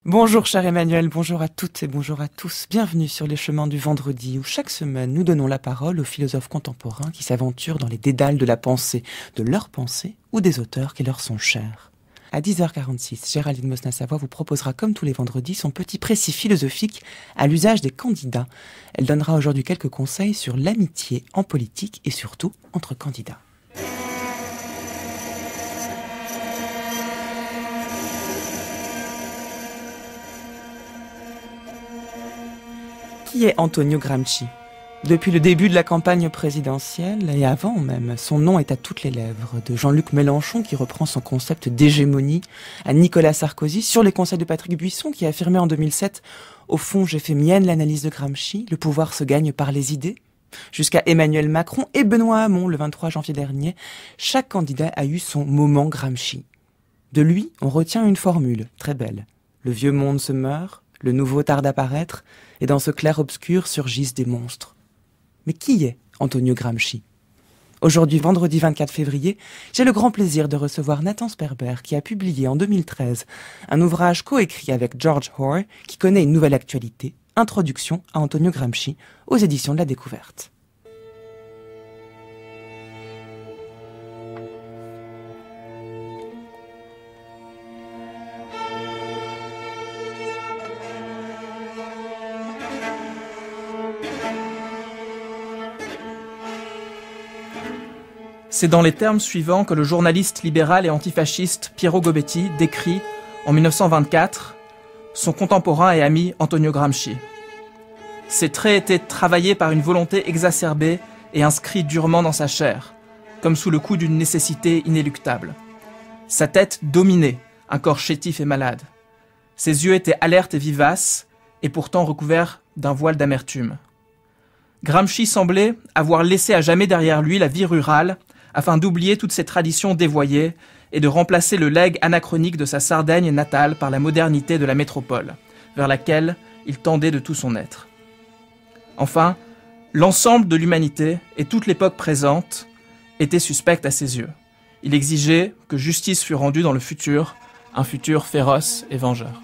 Bonjour cher Emmanuel, bonjour à toutes et bonjour à tous. Bienvenue sur les chemins du vendredi où chaque semaine nous donnons la parole aux philosophes contemporains qui s'aventurent dans les dédales de la pensée, de leur pensée ou des auteurs qui leur sont chers. À 10h46, Géraldine Mosna-Savoie vous proposera comme tous les vendredis son petit précis philosophique à l'usage des candidats. Elle donnera aujourd'hui quelques conseils sur l'amitié en politique et surtout entre candidats. Qui est Antonio Gramsci ? Depuis le début de la campagne présidentielle, et avant même, son nom est à toutes les lèvres, de Jean-Luc Mélenchon qui reprend son concept d'hégémonie, à Nicolas Sarkozy, sur les conseils de Patrick Buisson qui a affirmé en 2007 « Au fond, j'ai fait mienne l'analyse de Gramsci, le pouvoir se gagne par les idées », jusqu'à Emmanuel Macron et Benoît Hamon le 23 janvier dernier, chaque candidat a eu son moment Gramsci. De lui, on retient une formule très belle. Le vieux monde se meurt, le nouveau tarde à paraître, et dans ce clair-obscur surgissent des monstres. Mais qui est Antonio Gramsci ? Aujourd'hui, vendredi 24 février, j'ai le grand plaisir de recevoir Nathan Sperber qui a publié en 2013 un ouvrage coécrit avec George Hoare qui connaît une nouvelle actualité, Introduction à Antonio Gramsci, aux éditions de la Découverte. C'est dans les termes suivants que le journaliste libéral et antifasciste Piero Gobetti décrit, en 1924, son contemporain et ami Antonio Gramsci. Ses traits étaient travaillés par une volonté exacerbée et inscrits durement dans sa chair, comme sous le coup d'une nécessité inéluctable. Sa tête dominait un corps chétif et malade. Ses yeux étaient alertes et vivaces, et pourtant recouverts d'un voile d'amertume. Gramsci semblait avoir laissé à jamais derrière lui la vie rurale, afin d'oublier toutes ces traditions dévoyées et de remplacer le legs anachronique de sa Sardaigne natale par la modernité de la métropole, vers laquelle il tendait de tout son être. Enfin, l'ensemble de l'humanité et toute l'époque présente étaient suspectes à ses yeux. Il exigeait que justice fût rendue dans le futur, un futur féroce et vengeur.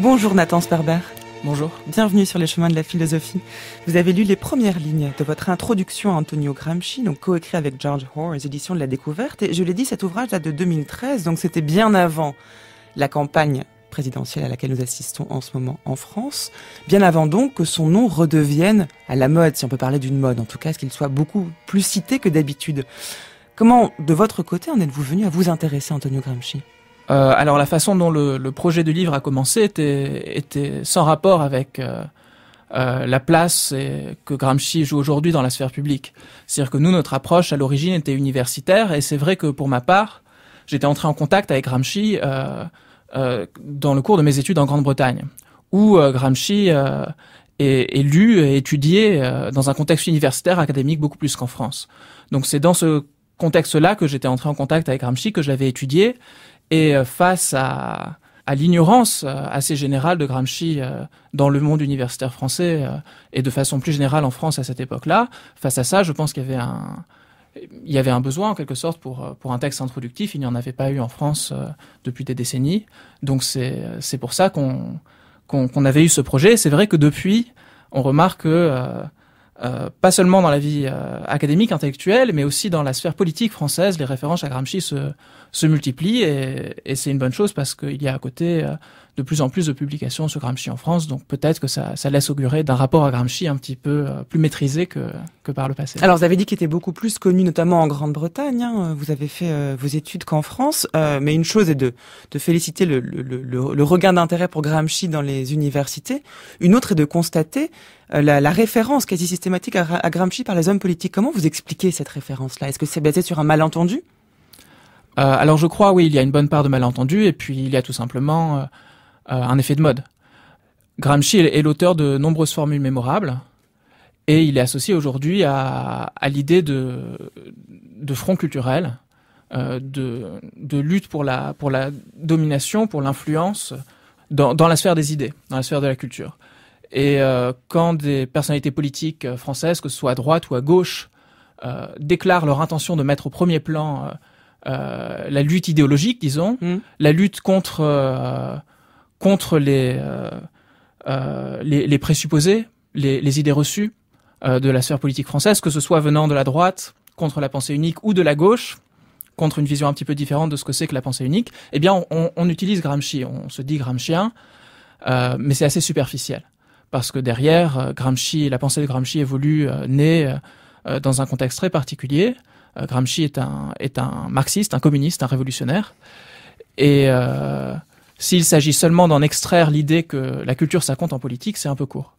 Bonjour Nathan Sperber. Bonjour. Bienvenue sur les chemins de la philosophie. Vous avez lu les premières lignes de votre introduction à Antonio Gramsci, donc coécrit avec George Hoare aux éditions de la Découverte. Et je l'ai dit, cet ouvrage date de 2013, donc c'était bien avant la campagne présidentielle à laquelle nous assistons en ce moment en France. Bien avant donc que son nom redevienne à la mode, si on peut parler d'une mode, en tout cas, qu'il soit beaucoup plus cité que d'habitude. Comment, de votre côté, en êtes-vous venu à vous intéresser à Antonio Gramsci ? Alors la façon dont le projet de livre a commencé était sans rapport avec la place que Gramsci joue aujourd'hui dans la sphère publique. C'est-à-dire que nous, notre approche à l'origine était universitaire, et c'est vrai que pour ma part, j'étais entré en contact avec Gramsci dans le cours de mes études en Grande-Bretagne, où Gramsci est lu et étudié dans un contexte universitaire académique beaucoup plus qu'en France. Donc c'est dans ce contexte-là que j'étais entré en contact avec Gramsci, que je l'avais étudié. Et face à l'ignorance assez générale de Gramsci dans le monde universitaire français et de façon plus générale en France à cette époque-là, face à ça, je pense qu'il y avait un besoin en quelque sorte pour un texte introductif. Il n'y en avait pas eu en France depuis des décennies. Donc c'est pour ça qu'on avait eu ce projet. C'est vrai que depuis, on remarque que pas seulement dans la vie académique, intellectuelle, mais aussi dans la sphère politique française, les références à Gramsci se multiplient, et c'est une bonne chose parce qu'il y a à côté de plus en plus de publications sur Gramsci en France, donc peut-être que ça laisse augurer d'un rapport à Gramsci un petit peu plus maîtrisé que par le passé. Alors vous avez dit qu'il était beaucoup plus connu notamment en Grande-Bretagne, hein. Vous avez fait vos études qu'en France, mais une chose est de féliciter le regain d'intérêt pour Gramsci dans les universités, une autre est de constater la référence quasi systématique à Gramsci par les hommes politiques. Comment vous expliquez cette référence-là ? Est-ce que c'est basé sur un malentendu ? Alors je crois, oui, il y a une bonne part de malentendu, et puis il y a tout simplement un effet de mode. Gramsci est l'auteur de nombreuses formules mémorables, et il est associé aujourd'hui à l'idée de front culturel, de lutte pour la domination, pour l'influence dans la sphère des idées, dans la sphère de la culture. Et quand des personnalités politiques françaises, que ce soit à droite ou à gauche, déclarent leur intention de mettre au premier plan la lutte idéologique, disons, la lutte contre les présupposés, les idées reçues de la sphère politique française, que ce soit venant de la droite contre la pensée unique ou de la gauche contre une vision un petit peu différente de ce que c'est que la pensée unique, eh bien on utilise Gramsci, on se dit gramscien, mais c'est assez superficiel. Parce que derrière, Gramsci, la pensée de Gramsci évolue, naît dans un contexte très particulier. Gramsci est un marxiste, un communiste, un révolutionnaire. Et s'il s'agit seulement d'en extraire l'idée que la culture ça compte en politique, c'est un peu court.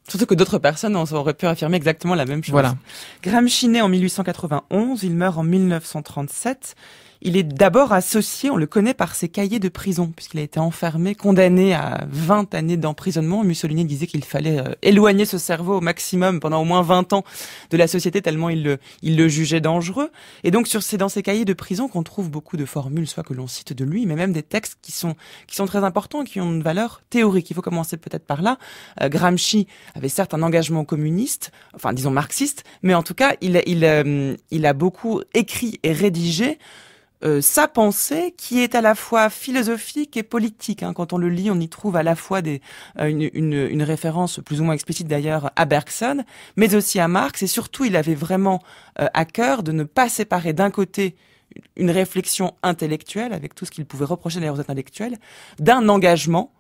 Surtout que d'autres personnes auraient pu affirmer exactement la même chose. Voilà. Gramsci naît en 1891, il meurt en 1937. Il est d'abord associé, on le connaît par ses cahiers de prison, puisqu'il a été enfermé, condamné à 20 années d'emprisonnement. Mussolini disait qu'il fallait éloigner ce cerveau au maximum pendant au moins 20 ans de la société, tellement il le jugeait dangereux. Et donc c'est dans ces cahiers de prison qu'on trouve beaucoup de formules, soit que l'on cite de lui, mais même des textes qui sont très importants, qui ont une valeur théorique. Il faut commencer peut-être par là. Gramsci avait certes un engagement communiste, enfin disons marxiste, mais en tout cas il a beaucoup écrit et rédigé sa pensée qui est à la fois philosophique et politique. Quand on le lit, on y trouve à la fois une référence plus ou moins explicite d'ailleurs à Bergson, mais aussi à Marx. Et surtout, il avait vraiment à cœur de ne pas séparer d'un côté une réflexion intellectuelle, avec tout ce qu'il pouvait reprocher d'ailleurs aux intellectuels, d'un engagement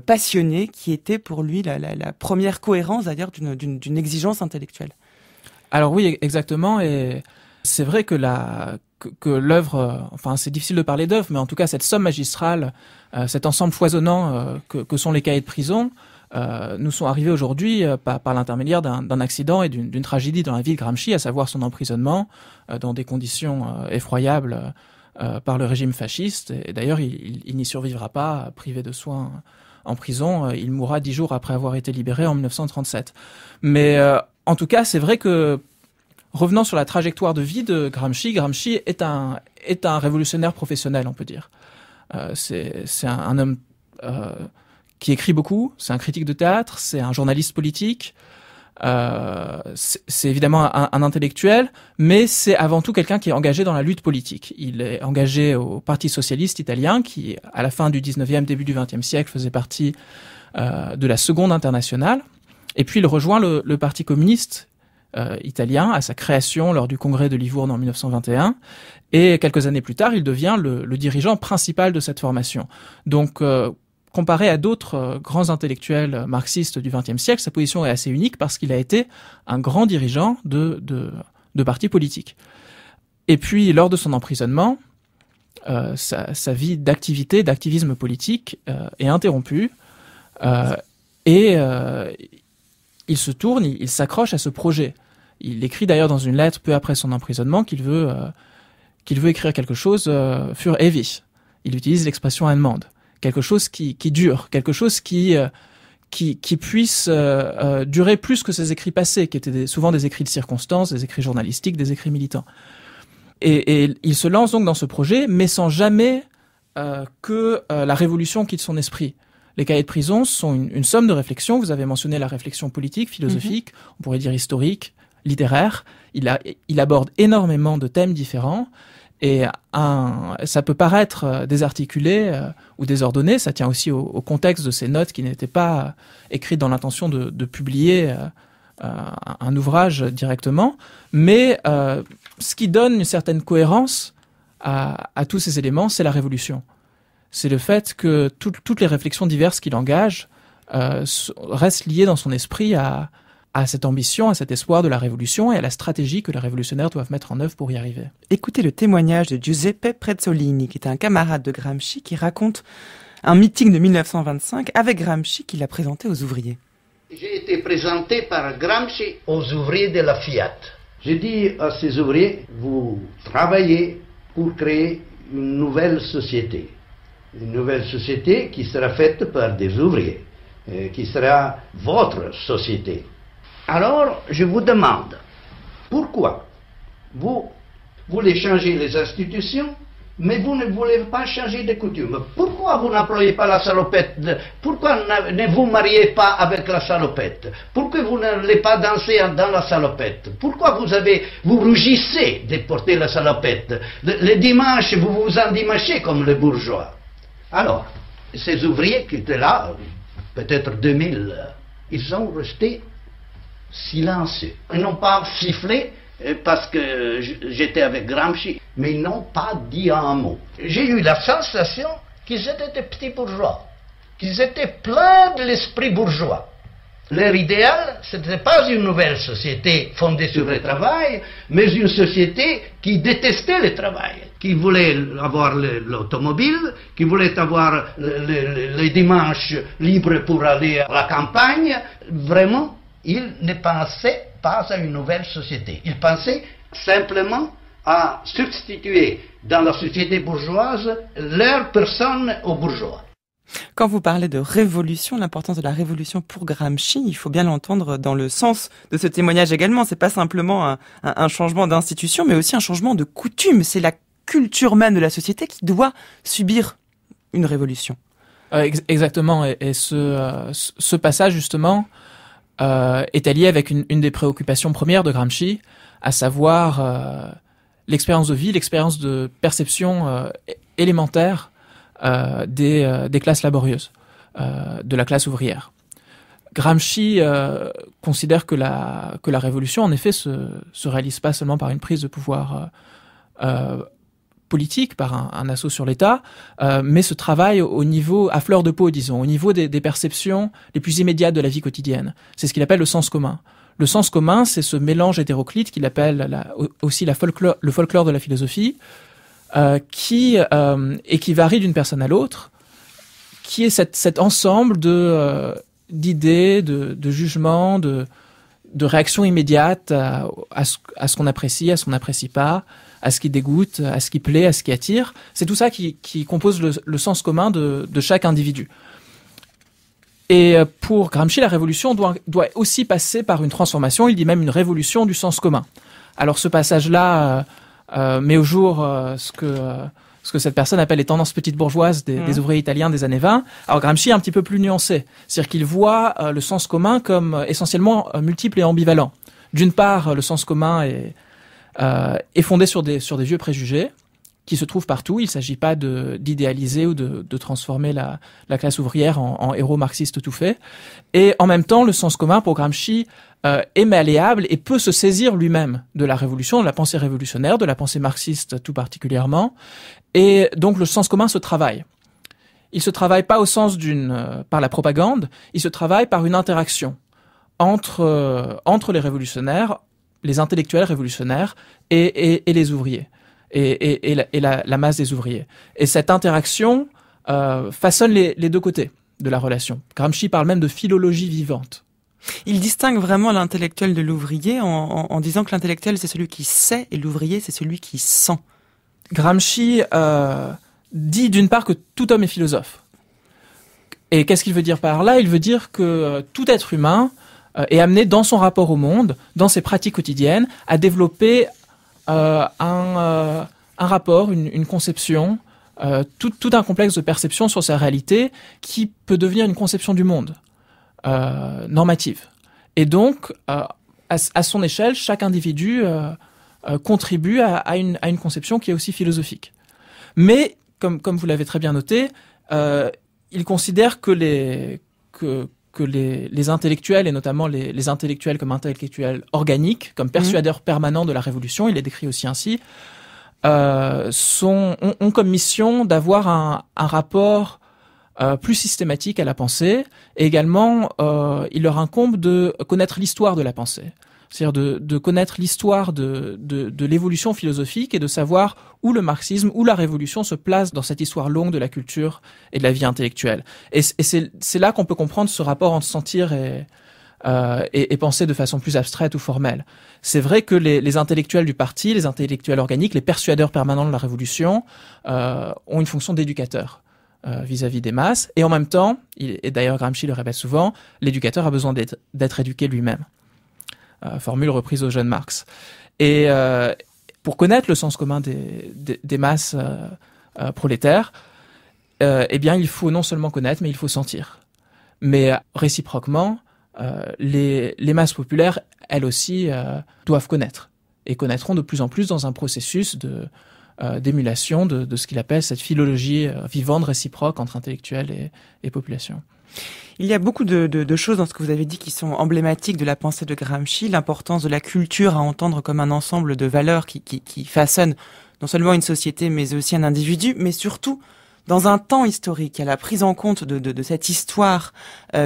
passionné qui était pour lui la première cohérence d'ailleurs d'une exigence intellectuelle. Alors oui, exactement. Et c'est vrai que l'œuvre, enfin c'est difficile de parler d'œuvre, mais en tout cas cette somme magistrale, cet ensemble foisonnant que sont les cahiers de prison, nous sont arrivés aujourd'hui par l'intermédiaire d'un accident et d'une tragédie dans la vie de Gramsci, à savoir son emprisonnement dans des conditions effroyables par le régime fasciste. Et d'ailleurs, il n'y survivra pas, privé de soins en prison. Il mourra 10 jours après avoir été libéré en 1937. Mais en tout cas, c'est vrai que revenant sur la trajectoire de vie de Gramsci, Gramsci est un révolutionnaire professionnel, on peut dire. C'est un homme qui écrit beaucoup, c'est un critique de théâtre, c'est un journaliste politique, c'est évidemment un intellectuel, mais c'est avant tout quelqu'un qui est engagé dans la lutte politique. Il est engagé au Parti socialiste italien, qui à la fin du 19e, début du 20e siècle faisait partie de la Seconde Internationale, et puis il rejoint le Parti communiste italien à sa création lors du congrès de Livourne en 1921, et quelques années plus tard, il devient le dirigeant principal de cette formation. Donc, comparé à d'autres grands intellectuels marxistes du XXe siècle, sa position est assez unique parce qu'il a été un grand dirigeant de partis politiques. Et puis, lors de son emprisonnement, sa vie d'activisme politique est interrompue, et il se tourne, il s'accroche à ce projet. Il écrit d'ailleurs dans une lettre peu après son emprisonnement qu'il veut écrire quelque chose für ewig. Il utilise l'expression allemande. Quelque chose qui dure, quelque chose qui puisse durer plus que ses écrits passés, qui étaient souvent des écrits de circonstances, des écrits journalistiques, des écrits militants. Et il se lance donc dans ce projet, mais sans jamais que la révolution quitte son esprit. Les cahiers de prison sont une somme de réflexions. Vous avez mentionné la réflexion politique, philosophique, on pourrait dire historique, littéraire. Il aborde énormément de thèmes différents. Et ça peut paraître désarticulé ou désordonné. Ça tient aussi au contexte de ces notes qui n'étaient pas écrites dans l'intention de publier un ouvrage directement. Mais ce qui donne une certaine cohérence à tous ces éléments, c'est la révolution. C'est le fait que toutes les réflexions diverses qu'il engage restent liées dans son esprit à cette ambition, à cet espoir de la révolution et à la stratégie que les révolutionnaires doivent mettre en œuvre pour y arriver. Écoutez le témoignage de Giuseppe Prezzolini, qui est un camarade de Gramsci, qui raconte un meeting de 1925 avec Gramsci qu'il a présenté aux ouvriers. J'ai été présenté par Gramsci aux ouvriers de la Fiat. J'ai dit à ces ouvriers, vous travaillez pour créer une nouvelle société. Une nouvelle société qui sera faite par des ouvriers, qui sera votre société. Alors, je vous demande, pourquoi vous voulez changer les institutions mais vous ne voulez pas changer de coutume. Pourquoi vous n'employez pas la salopette? Pourquoi ne vous mariez pas avec la salopette? Pourquoi vous n'allez pas danser dans la salopette? Pourquoi vous rougissez de porter la salopette? Le dimanche, vous vous endimanchez comme les bourgeois. Alors, ces ouvriers qui étaient là, peut-être 2000, ils sont restés silencieux. Ils n'ont pas sifflé parce que j'étais avec Gramsci, mais ils n'ont pas dit un mot. J'ai eu la sensation qu'ils étaient des petits bourgeois, qu'ils étaient pleins de l'esprit bourgeois. Leur idéal, ce n'était pas une nouvelle société fondée sur le travail, mais une société qui détestait le travail, qui voulait avoir l'automobile, qui voulait avoir les dimanches libres pour aller à la campagne. Vraiment, ils ne pensaient pas à une nouvelle société. Ils pensaient simplement à substituer dans la société bourgeoise leur personne aux bourgeois. Quand vous parlez de révolution, l'importance de la révolution pour Gramsci, il faut bien l'entendre dans le sens de ce témoignage également. C'est pas simplement un changement d'institution, mais aussi un changement de coutume. C'est la culture même de la société qui doit subir une révolution. Exactement. Et ce passage, justement, est allié avec une des préoccupations premières de Gramsci, à savoir l'expérience de vie, l'expérience de perception élémentaire des classes laborieuses, de la classe ouvrière. Gramsci considère que la révolution, en effet, se réalise pas seulement par une prise de pouvoir politique, par un assaut sur l'État, mais se travaille au niveau, à fleur de peau, disons, au niveau des perceptions les plus immédiates de la vie quotidienne. C'est ce qu'il appelle le sens commun. Le sens commun, c'est ce mélange hétéroclite qu'il appelle aussi le folklore de la philosophie, qui varie d'une personne à l'autre, qui est cet ensemble d'idées, de jugements, de réactions immédiates à ce qu'on apprécie, à ce qu'on n'apprécie pas, à ce qui dégoûte, à ce qui plaît, à ce qui attire. C'est tout ça qui compose le sens commun de chaque individu. Et pour Gramsci, la révolution doit aussi passer par une transformation, il dit même une révolution du sens commun. Alors ce passage-là met au jour ce que cette personne appelle les tendances petites bourgeoises des ouvriers italiens des années 20. Alors Gramsci est un petit peu plus nuancé, c'est-à-dire qu'il voit le sens commun comme essentiellement multiple et ambivalent. D'une part, le sens commun est fondé sur des vieux préjugés qui se trouvent partout. Il ne s'agit pas d'idéaliser ou de transformer la classe ouvrière en héros marxiste tout fait. Et en même temps, le sens commun pour Gramsci est malléable et peut se saisir lui-même de la révolution, de la pensée révolutionnaire, de la pensée marxiste tout particulièrement. Et donc le sens commun se travaille. Il se travaille pas au sens par la propagande, il se travaille par une interaction entre les révolutionnaires, les intellectuels révolutionnaires et les ouvriers et la masse des ouvriers. Et cette interaction façonne les deux côtés de la relation. Gramsci parle même de philologie vivante. Il distingue vraiment l'intellectuel de l'ouvrier en disant que l'intellectuel c'est celui qui sait et l'ouvrier c'est celui qui sent. Gramsci dit d'une part que tout homme est philosophe. Et qu'est-ce qu'il veut dire par là? Il veut dire que tout être humain est amené dans son rapport au monde, dans ses pratiques quotidiennes, à développer un rapport, une conception, tout un complexe de perception sur sa réalité qui peut devenir une conception du monde normative. Et donc, à son échelle, chaque individu contribue à une conception qui est aussi philosophique. Mais, comme vous l'avez très bien noté, il considère que les intellectuels, et notamment les intellectuels comme intellectuels organiques, comme persuadeurs permanents de la révolution, il les décrit aussi ainsi, ont comme mission d'avoir un rapport plus systématique à la pensée, et également il leur incombe de connaître l'histoire de la pensée. C'est-à-dire de connaître l'histoire de l'évolution philosophique et de savoir où le marxisme, où la révolution se place dans cette histoire longue de la culture et de la vie intellectuelle. Et c'est là qu'on peut comprendre ce rapport entre sentir et penser de façon plus abstraite ou formelle. C'est vrai que les intellectuels du parti, les intellectuels organiques, les persuadeurs permanents de la révolution ont une fonction d'éducateur vis-à-vis des masses. Et en même temps, et d'ailleurs Gramsci le répète souvent, l'éducateur a besoin d'être éduqué lui-même. Formule reprise au jeune Marx. Et pour connaître le sens commun des masses prolétaires, eh bien, il faut non seulement connaître, mais il faut sentir. Mais réciproquement, les masses populaires, elles aussi, doivent connaître. Et connaîtront de plus en plus dans un processus d'émulation de ce qu'il appelle cette philologie vivante réciproque entre intellectuels et population. Il y a beaucoup de choses dans ce que vous avez dit qui sont emblématiques de la pensée de Gramsci, l'importance de la culture à entendre comme un ensemble de valeurs qui façonnent non seulement une société mais aussi un individu, mais surtout dans un temps historique, il y a la prise en compte de cette histoire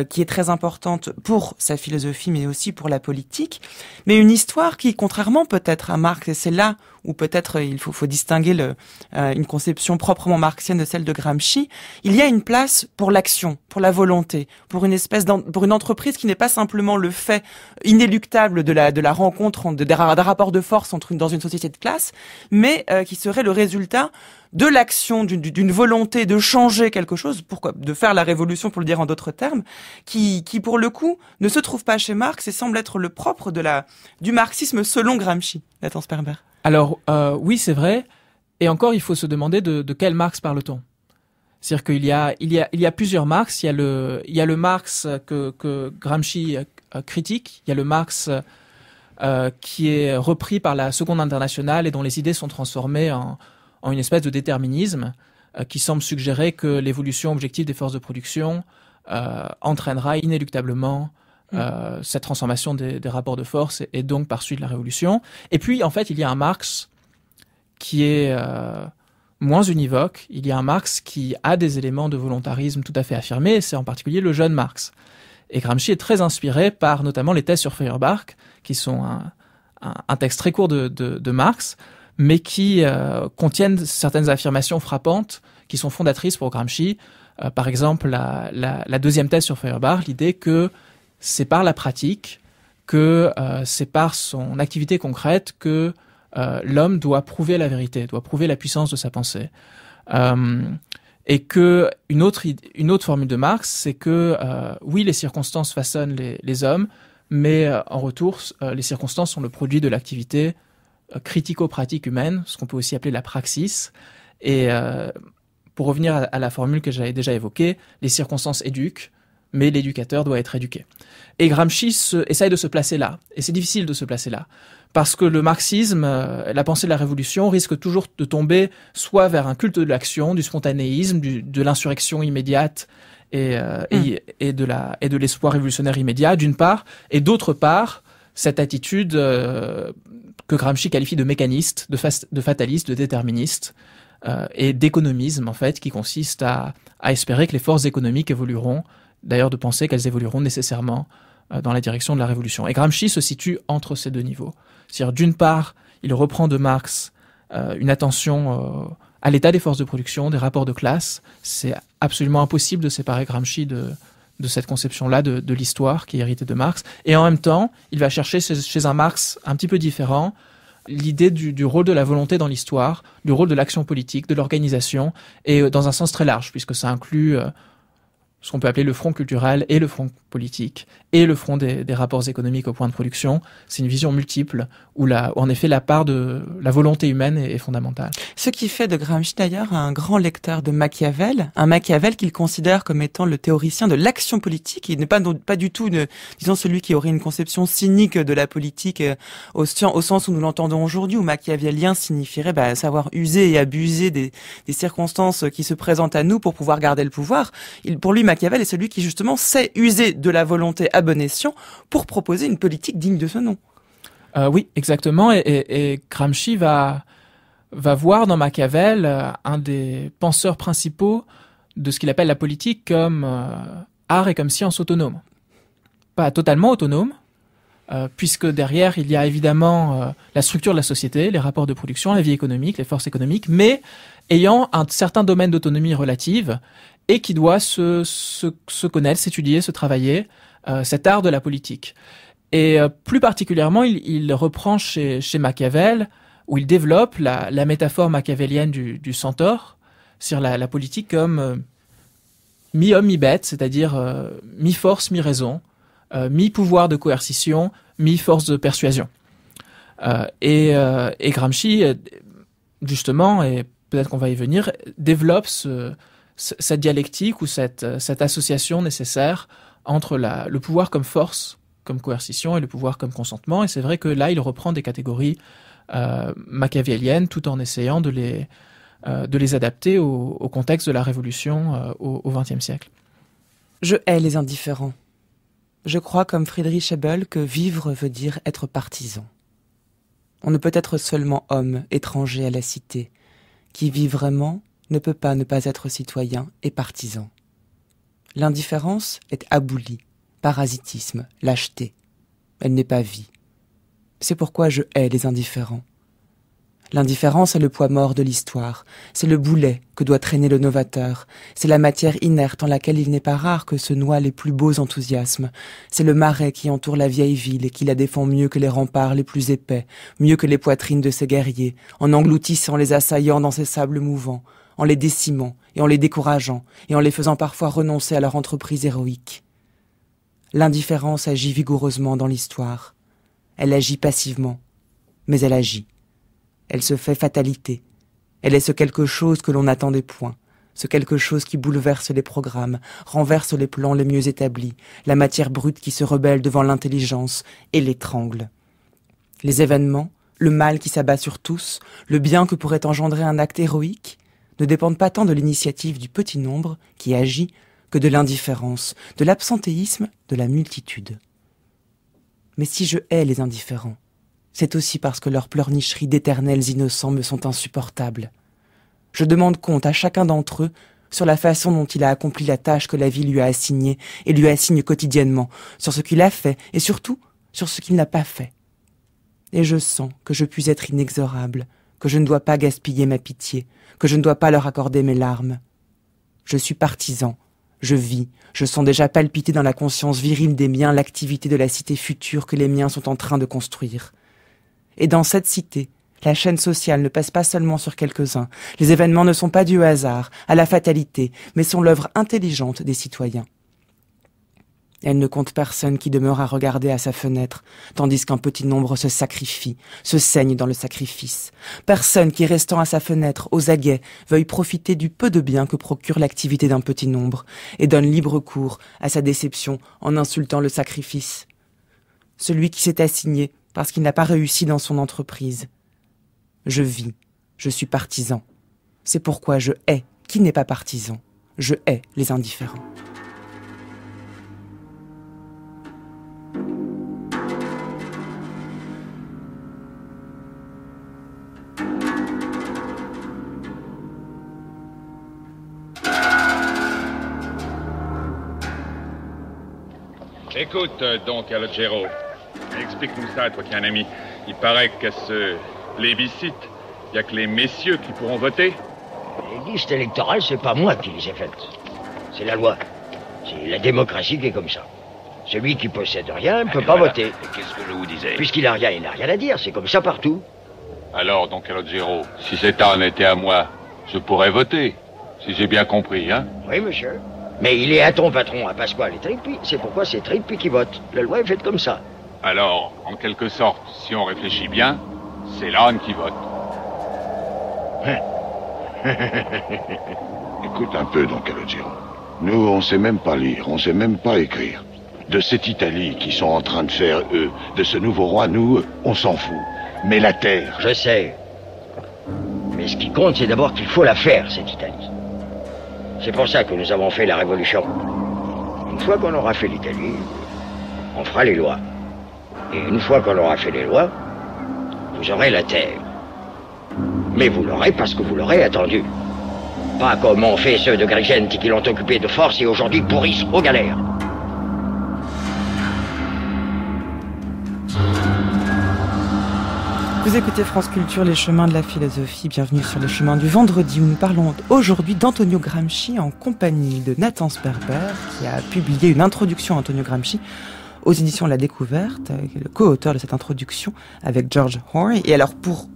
qui est très importante pour sa philosophie, mais aussi pour la politique. Mais une histoire qui, contrairement peut-être à Marx, et c'est là où peut-être il faut distinguer une conception proprement marxienne de celle de Gramsci, il y a une place pour l'action, pour la volonté, pour pour une entreprise qui n'est pas simplement le fait inéluctable de la rencontre, d'un rapport de force dans une société de classe, mais qui serait le résultat de l'action, d'une volonté de changer quelque chose, de faire la révolution, pour le dire en d'autres termes, qui pour le coup ne se trouve pas chez Marx et semble être le propre du marxisme selon Gramsci. Nathan Sperber. Alors oui, c'est vrai. Et encore, il faut se demander de quel Marx parle-t-on. C'est-à-dire qu'il y a plusieurs Marx. Il y a le Marx que Gramsci critique. Il y a le Marx qui est repris par la Seconde Internationale et dont les idées sont transformées en une espèce de déterminisme qui semble suggérer que l'évolution objective des forces de production entraînera inéluctablement cette transformation des rapports de force et donc par suite la révolution. Et puis, en fait, il y a un Marx qui est moins univoque. Il y a un Marx qui a des éléments de volontarisme tout à fait affirmés, et c'est en particulier le jeune Marx. Et Gramsci est très inspiré par notamment les thèses sur Feuerbach, qui sont un texte très court de Marx, mais qui contiennent certaines affirmations frappantes qui sont fondatrices pour Gramsci. Par exemple, la deuxième thèse sur Feuerbach, l'idée que c'est par la pratique, que c'est par son activité concrète que l'homme doit prouver la vérité, doit prouver la puissance de sa pensée. Et que une autre formule de Marx, c'est que oui, les circonstances façonnent les hommes, mais en retour, les circonstances sont le produit de l'activité critico-pratique humaine, ce qu'on peut aussi appeler la praxis. Et pour revenir à la formule que j'avais déjà évoquée, les circonstances éduquent, mais l'éducateur doit être éduqué. Et Gramsci essaye de se placer là. Et c'est difficile de se placer là. Parce que le marxisme, la pensée de la révolution, risque toujours de tomber soit vers un culte de l'action, du spontanéisme, de l'insurrection immédiate et de l'espoir révolutionnaire immédiat, d'une part, et d'autre part, cette attitude que Gramsci qualifie de mécaniste, de fataliste, de déterministe, et d'économisme, en fait, qui consiste à espérer que les forces économiques évolueront, d'ailleurs de penser qu'elles évolueront nécessairement dans la direction de la révolution. Et Gramsci se situe entre ces deux niveaux. C'est-à-dire, d'une part, il reprend de Marx une attention à l'état des forces de production, des rapports de classe. C'est absolument impossible de séparer Gramsci de cette conception-là de l'histoire qui est héritée de Marx. Et en même temps, il va chercher chez un Marx un petit peu différent l'idée du rôle de la volonté dans l'histoire, du rôle de l'action politique, de l'organisation, et dans un sens très large, puisque ça inclut ce qu'on peut appeler le front culturel et le front politique, et le front des rapports économiques au point de production. C'est une vision multiple, où en effet la part de la volonté humaine est fondamentale. Ce qui fait de Gramsci d'ailleurs un grand lecteur de Machiavel, un Machiavel qu'il considère comme étant le théoricien de l'action politique. Il n'est pas du tout, disons, celui qui aurait une conception cynique de la politique au sens où nous l'entendons aujourd'hui, où machiavélien signifierait savoir user et abuser des circonstances qui se présentent à nous pour pouvoir garder le pouvoir. Pour lui, Machiavel est celui qui justement sait user de la volonté à bon escient pour proposer une politique digne de ce nom. Oui, exactement. Et Gramsci va voir dans Machiavel un des penseurs principaux de ce qu'il appelle la politique comme art et comme science autonome. Pas totalement autonome, puisque derrière il y a évidemment la structure de la société, les rapports de production, la vie économique, les forces économiques, mais ayant un certain domaine d'autonomie relative et qui doit se connaître, s'étudier, se travailler, cet art de la politique. Et plus particulièrement, il reprend chez Machiavel, où il développe la métaphore machiavélienne du centaure, c'est-à-dire la politique comme mi-homme, mi-bête, c'est-à-dire mi-force, mi-raison, mi-pouvoir de coercition, mi-force de persuasion. Et Gramsci, justement, et peut-être qu'on va y venir, développe cette dialectique ou cette association nécessaire entre le pouvoir comme force, comme coercition, et le pouvoir comme consentement. Et c'est vrai que là, il reprend des catégories machiavéliennes tout en essayant de les adapter au contexte de la Révolution au XXe siècle. Je hais les indifférents. Je crois, comme Friedrich Hebel, que vivre veut dire être partisan. On ne peut être seulement homme, étranger à la cité. Qui vit vraiment ne peut pas ne pas être citoyen et partisan. L'indifférence est aboulie, parasitisme, lâcheté. Elle n'est pas vie. C'est pourquoi je hais les indifférents. L'indifférence est le poids mort de l'histoire, c'est le boulet que doit traîner le novateur, c'est la matière inerte en laquelle il n'est pas rare que se noient les plus beaux enthousiasmes, c'est le marais qui entoure la vieille ville et qui la défend mieux que les remparts les plus épais, mieux que les poitrines de ses guerriers, en engloutissant les assaillants dans ses sables mouvants, en les décimant et en les décourageant et en les faisant parfois renoncer à leur entreprise héroïque. L'indifférence agit vigoureusement dans l'histoire. Elle agit passivement, mais elle agit. Elle se fait fatalité. Elle est ce quelque chose que l'on n'attendait point, ce quelque chose qui bouleverse les programmes, renverse les plans les mieux établis, la matière brute qui se rebelle devant l'intelligence et l'étrangle. Les événements, le mal qui s'abat sur tous, le bien que pourrait engendrer un acte héroïque, ne dépendent pas tant de l'initiative du petit nombre qui agit que de l'indifférence, de l'absentéisme de la multitude. Mais si je hais les indifférents, c'est aussi parce que leurs pleurnicheries d'éternels innocents me sont insupportables. Je demande compte à chacun d'entre eux sur la façon dont il a accompli la tâche que la vie lui a assignée et lui assigne quotidiennement, sur ce qu'il a fait et surtout sur ce qu'il n'a pas fait. Et je sens que je puis être inexorable, que je ne dois pas gaspiller ma pitié, que je ne dois pas leur accorder mes larmes. Je suis partisan, je vis, je sens déjà palpiter dans la conscience virile des miens l'activité de la cité future que les miens sont en train de construire. Et dans cette cité, la chaîne sociale ne pèse pas seulement sur quelques-uns. Les événements ne sont pas dus au hasard, à la fatalité, mais sont l'œuvre intelligente des citoyens. Elle ne compte personne qui demeure à regarder à sa fenêtre, tandis qu'un petit nombre se sacrifie, se saigne dans le sacrifice. Personne qui, restant à sa fenêtre, aux aguets, veuille profiter du peu de bien que procure l'activité d'un petit nombre, et donne libre cours à sa déception en insultant le sacrifice. Celui qui s'est assigné parce qu'il n'a pas réussi dans son entreprise. Je vis, je suis partisan. C'est pourquoi je hais qui n'est pas partisan. Je hais les indifférents. Écoute donc, Calogero. Explique-nous ça, toi qui es un ami. Il paraît qu'à ce plébiscite, il n'y a que les messieurs qui pourront voter. Les listes électorales, c'est pas moi qui les ai faites. C'est la loi. C'est la démocratie qui est comme ça. Celui qui possède rien ne peut pas voter. Et qu'est-ce que je vous disais? Puisqu'il a rien, il n'a rien à dire. C'est comme ça partout. Alors, donc, Calogero, si cet âne était à moi, je pourrais voter. Si j'ai bien compris, hein? Oui, monsieur. Mais il est à ton patron, à Pasquale et Trippi. C'est pourquoi c'est Trippi qui vote. La loi est faite comme ça. Alors, en quelque sorte, si on réfléchit bien, c'est l'âne qui vote. Écoute un peu, donc, Calogero. Nous, on sait même pas lire, on sait même pas écrire. De cette Italie qu'ils sont en train de faire, eux, de ce nouveau roi, nous, on s'en fout. Mais la terre... Je sais. Mais ce qui compte, c'est d'abord qu'il faut la faire, cette Italie. C'est pour ça que nous avons fait la Révolution. Une fois qu'on aura fait l'Italie, on fera les lois. Et une fois qu'on aura fait les lois, vous aurez la terre. Mais vous l'aurez parce que vous l'aurez attendu. Pas comme ont fait ceux de Grigenti qui l'ont occupé de force et aujourd'hui pourrissent aux galères. Vous écoutez France Culture, les chemins de la philosophie. Bienvenue sur les chemins du vendredi où nous parlons aujourd'hui d'Antonio Gramsci en compagnie de Nathan Sperber qui a publié une introduction à Antonio Gramsci aux éditions La Découverte, le co-auteur de cette introduction avec George Hoare. Et alors pour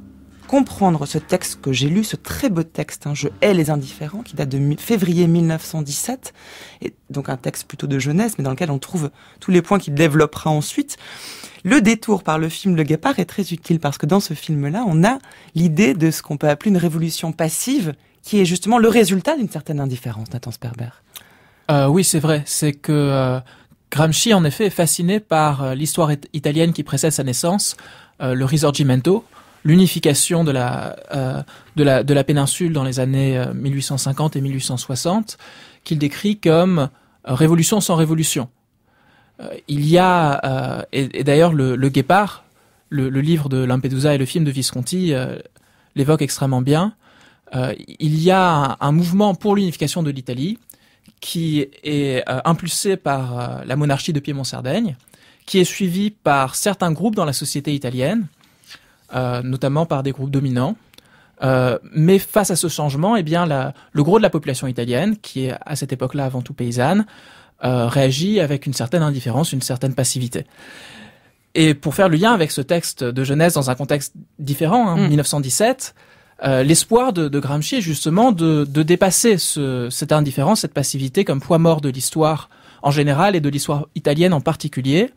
comprendre ce texte que j'ai lu, ce très beau texte, Je hais les indifférents, qui date de février 1917, et donc un texte plutôt de jeunesse, mais dans lequel on trouve tous les points qu'il développera ensuite. Le détour par le film Le Guépard est très utile, parce que dans ce film-là, on a l'idée de ce qu'on peut appeler une révolution passive, qui est justement le résultat d'une certaine indifférence, Nathan Sperber. Oui, c'est vrai. C'est que Gramsci, en effet, est fasciné par l'histoire italienne qui précède sa naissance, le Risorgimento, l'unification de la péninsule dans les années 1850 et 1860, qu'il décrit comme révolution sans révolution. Il y a, et d'ailleurs le Guépard, le livre de Lampedusa et le film de Visconti l'évoquent extrêmement bien, il y a un mouvement pour l'unification de l'Italie qui est impulsé par la monarchie de Piémont-Sardaigne, qui est suivi par certains groupes dans la société italienne, notamment par des groupes dominants. Mais face à ce changement, eh bien, le gros de la population italienne, qui est à cette époque-là avant tout paysanne, réagit avec une certaine indifférence, une certaine passivité. Et pour faire le lien avec ce texte de jeunesse dans un contexte différent, 1917, l'espoir de Gramsci est justement de dépasser cette indifférence, cette passivité comme poids mort de l'histoire en général et de l'histoire italienne en particulier.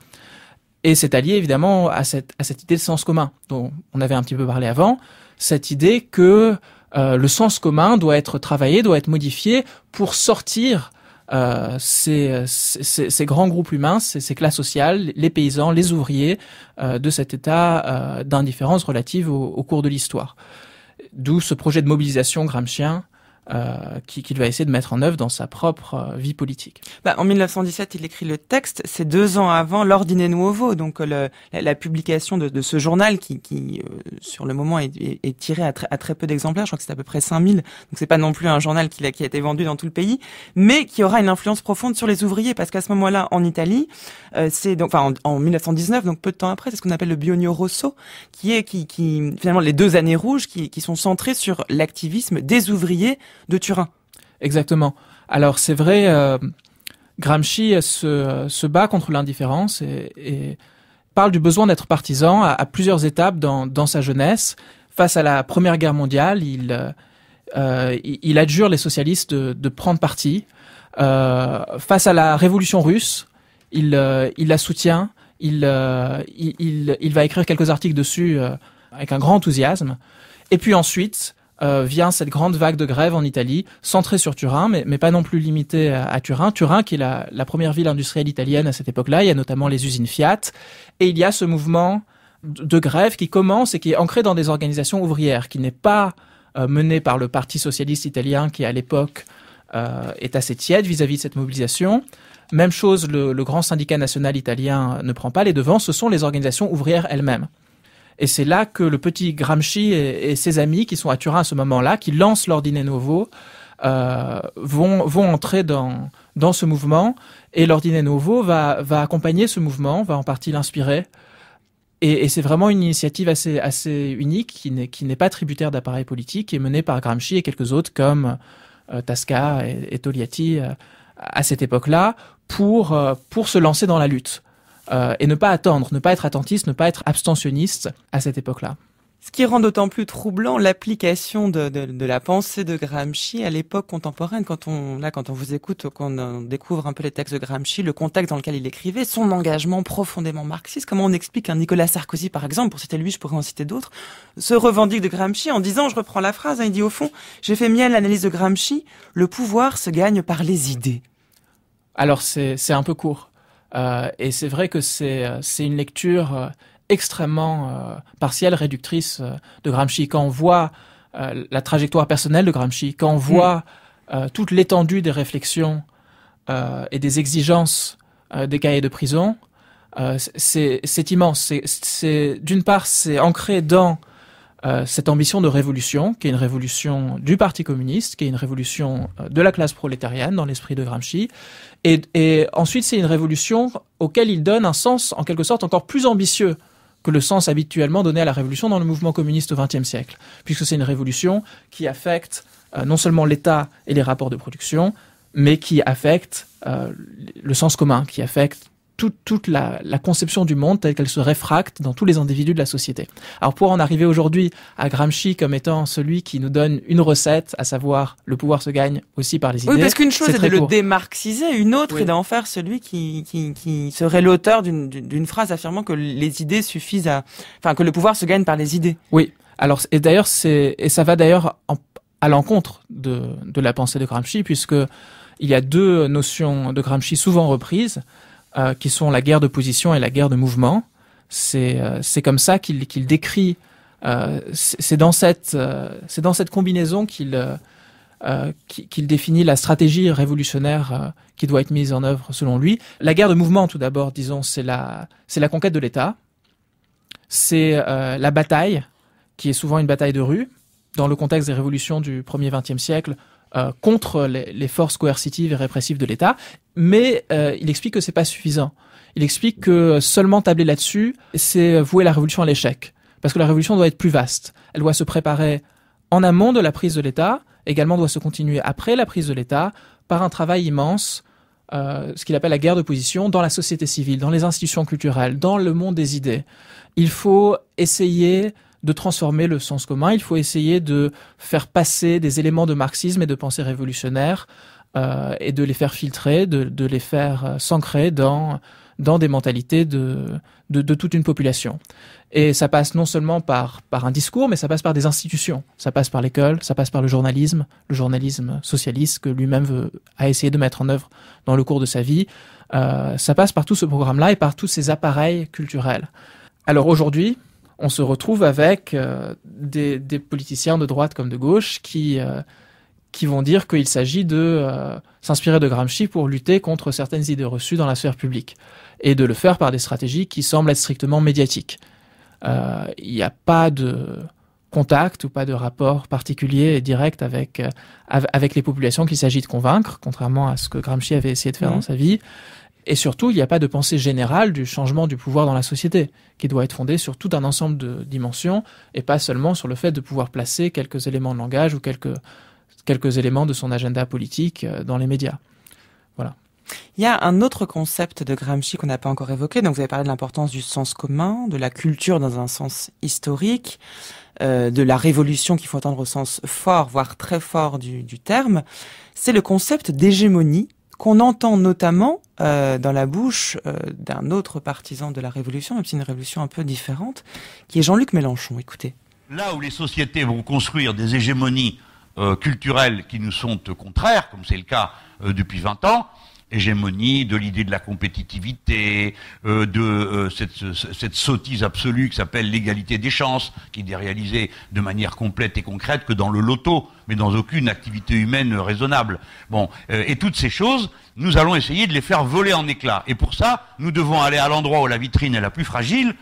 Et c'est allié évidemment à cette idée de sens commun dont on avait un petit peu parlé avant, cette idée que le sens commun doit être travaillé, doit être modifié pour sortir ces grands groupes humains, ces classes sociales, les paysans, les ouvriers, de cet état d'indifférence relative au cours de l'histoire. D'où ce projet de mobilisation gramscien qu'il va essayer de mettre en œuvre dans sa propre vie politique. En 1917, il écrit le texte. C'est 2 ans avant l'Ordine Nuovo, donc la publication de ce journal qui sur le moment est tiré à très peu d'exemplaires. Je crois que c'est à peu près 5000. Donc c'est pas non plus un journal qui a été vendu dans tout le pays, mais qui aura une influence profonde sur les ouvriers, parce qu'à ce moment-là, en Italie, c'est donc, en 1919, donc peu de temps après, c'est ce qu'on appelle le Biennio Rosso, qui finalement les 2 années rouges qui sont centrées sur l'activisme des ouvriers de Turin. Exactement. Alors c'est vrai, Gramsci se bat contre l'indifférence et parle du besoin d'être partisan à plusieurs étapes dans sa jeunesse. Face à la Première Guerre mondiale, il adjure les socialistes de prendre parti. Face à la Révolution russe, il la soutient. Il va écrire quelques articles dessus avec un grand enthousiasme. Et puis ensuite vient cette grande vague de grève en Italie, centrée sur Turin, mais pas non plus limitée à Turin. Turin, qui est la première ville industrielle italienne à cette époque-là, il y a notamment les usines Fiat, et il y a ce mouvement de grève qui commence et qui est ancré dans des organisations ouvrières, qui n'est pas mené par le Parti socialiste italien, qui à l'époque est assez tiède vis-à-vis de cette mobilisation. Même chose, le grand syndicat national italien ne prend pas les devants, ce sont les organisations ouvrières elles-mêmes. Et c'est là que le petit Gramsci et ses amis qui sont à Turin à ce moment-là, qui lancent l'Ordine Nuovo, vont entrer dans ce mouvement. Et l'Ordine Nuovo va accompagner ce mouvement, va en partie l'inspirer. Et c'est vraiment une initiative assez unique qui n'est pas tributaire d'appareil politique, qui est menée par Gramsci et quelques autres comme Tasca et Togliatti à cette époque-là pour se lancer dans la lutte. Et ne pas attendre, ne pas être attentiste, ne pas être abstentionniste à cette époque-là. Ce qui rend d'autant plus troublant l'application de la pensée de Gramsci à l'époque contemporaine, quand on vous écoute, qu'on découvre un peu les textes de Gramsci, le contexte dans lequel il écrivait, son engagement profondément marxiste. Comment on explique qu'un Nicolas Sarkozy, par exemple, pour citer lui, je pourrais en citer d'autres, se revendique de Gramsci en disant, je reprends la phrase, il dit au fond, j'ai fait mienne l'analyse de Gramsci, le pouvoir se gagne par les idées. Alors c'est un peu court. Et c'est vrai que c'est une lecture extrêmement partielle, réductrice de Gramsci. Quand on voit la trajectoire personnelle de Gramsci, quand on voit toute l'étendue des réflexions et des exigences des cahiers de prison, c'est immense. D'une part, c'est ancré dans cette ambition de révolution, qui est une révolution du Parti communiste, qui est une révolution de la classe prolétarienne dans l'esprit de Gramsci. Et ensuite, c'est une révolution auquel il donne un sens, en quelque sorte, encore plus ambitieux que le sens habituellement donné à la révolution dans le mouvement communiste au XXe siècle, puisque c'est une révolution qui affecte non seulement l'État et les rapports de production, mais qui affecte le sens commun, qui affecte toute la conception du monde telle qu'elle se réfracte dans tous les individus de la société. Alors pour en arriver aujourd'hui à Gramsci comme étant celui qui nous donne une recette, à savoir le pouvoir se gagne aussi par les idées. Oui, parce qu'une chose est de le démarxiser, une autre est d'en faire celui qui serait l'auteur d'une phrase affirmant que les idées suffisent que le pouvoir se gagne par les idées. Oui. Alors, et d'ailleurs, ça va d'ailleurs à l'encontre de la pensée de Gramsci, puisque il y a deux notions de Gramsci souvent reprises, qui sont la guerre de position et la guerre de mouvement. C'est comme ça qu'il décrit, c'est dans cette combinaison qu'il définit la stratégie révolutionnaire qui doit être mise en œuvre selon lui. La guerre de mouvement, tout d'abord, disons, c'est la conquête de l'État. C'est la bataille, qui est souvent une bataille de rue, dans le contexte des révolutions du 1er XXe siècle, contre les forces coercitives et répressives de l'État. Mais il explique que c'est pas suffisant. Il explique que seulement tabler là-dessus, c'est vouer la révolution à l'échec. Parce que la révolution doit être plus vaste. Elle doit se préparer en amont de la prise de l'État, également doit se continuer après la prise de l'État, par un travail immense, ce qu'il appelle la guerre de position, dans la société civile, dans les institutions culturelles, dans le monde des idées. Il faut essayer de transformer le sens commun, il faut essayer de faire passer des éléments de marxisme et de pensée révolutionnaire et de les faire filtrer, de les faire s'ancrer dans des mentalités de toute une population. Et ça passe non seulement par un discours, mais ça passe par des institutions. Ça passe par l'école, ça passe par le journalisme socialiste que lui-même a essayé de mettre en œuvre dans le cours de sa vie. Ça passe par tout ce programme-là et par tous ces appareils culturels. Alors aujourd'hui, on se retrouve avec des politiciens de droite comme de gauche qui vont dire qu'il s'agit de s'inspirer de Gramsci pour lutter contre certaines idées reçues dans la sphère publique et de le faire par des stratégies qui semblent être strictement médiatiques. Il n'y a pas de contact ou pas de rapport particulier et direct avec les populations qu'il s'agit de convaincre, contrairement à ce que Gramsci avait essayé de faire dans sa vie. Et surtout, il n'y a pas de pensée générale du changement du pouvoir dans la société, qui doit être fondée sur tout un ensemble de dimensions, et pas seulement sur le fait de pouvoir placer quelques éléments de langage ou quelques éléments de son agenda politique dans les médias. Voilà. Il y a un autre concept de Gramsci qu'on n'a pas encore évoqué. Donc vous avez parlé de l'importance du sens commun, de la culture dans un sens historique, de la révolution qu'il faut entendre au sens fort, voire très fort du terme. C'est le concept d'hégémonie qu'on entend notamment dans la bouche d'un autre partisan de la Révolution, même si c'est une révolution un peu différente, qui est Jean-Luc Mélenchon. Écoutez. Là où les sociétés vont construire des hégémonies culturelles qui nous sont contraires, comme c'est le cas depuis 20 ans, hégémonie de l'idée de la compétitivité, cette sottise absolue qui s'appelle l'égalité des chances, qui n'est réalisée de manière complète et concrète que dans le loto, mais dans aucune activité humaine raisonnable. Bon, et toutes ces choses, nous allons essayer de les faire voler en éclats. Et pour ça, nous devons aller à l'endroit où la vitrine est la plus fragile,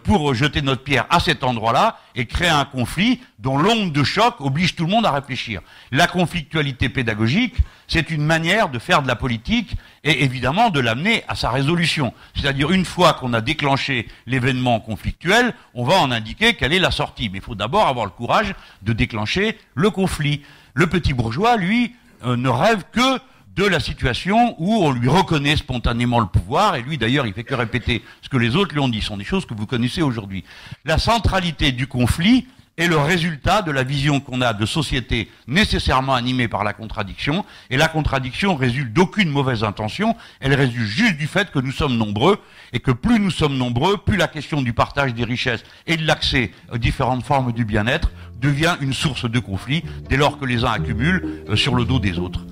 pour jeter notre pierre à cet endroit-là et créer un conflit dont l'onde de choc oblige tout le monde à réfléchir. La conflictualité pédagogique, c'est une manière de faire de la politique et évidemment de l'amener à sa résolution. C'est-à-dire une fois qu'on a déclenché l'événement conflictuel, on va en indiquer quelle est la sortie. Mais il faut d'abord avoir le courage de déclencher le conflit. Le petit bourgeois, lui, ne rêve que de la situation où on lui reconnaît spontanément le pouvoir, et lui d'ailleurs il fait que répéter ce que les autres lui ont dit, ce sont des choses que vous connaissez aujourd'hui. La centralité du conflit est le résultat de la vision qu'on a de société nécessairement animée par la contradiction, et la contradiction résulte d'aucune mauvaise intention, elle résulte juste du fait que nous sommes nombreux, et que plus nous sommes nombreux, plus la question du partage des richesses et de l'accès aux différentes formes du bien-être devient une source de conflit, dès lors que les uns accumulent sur le dos des autres.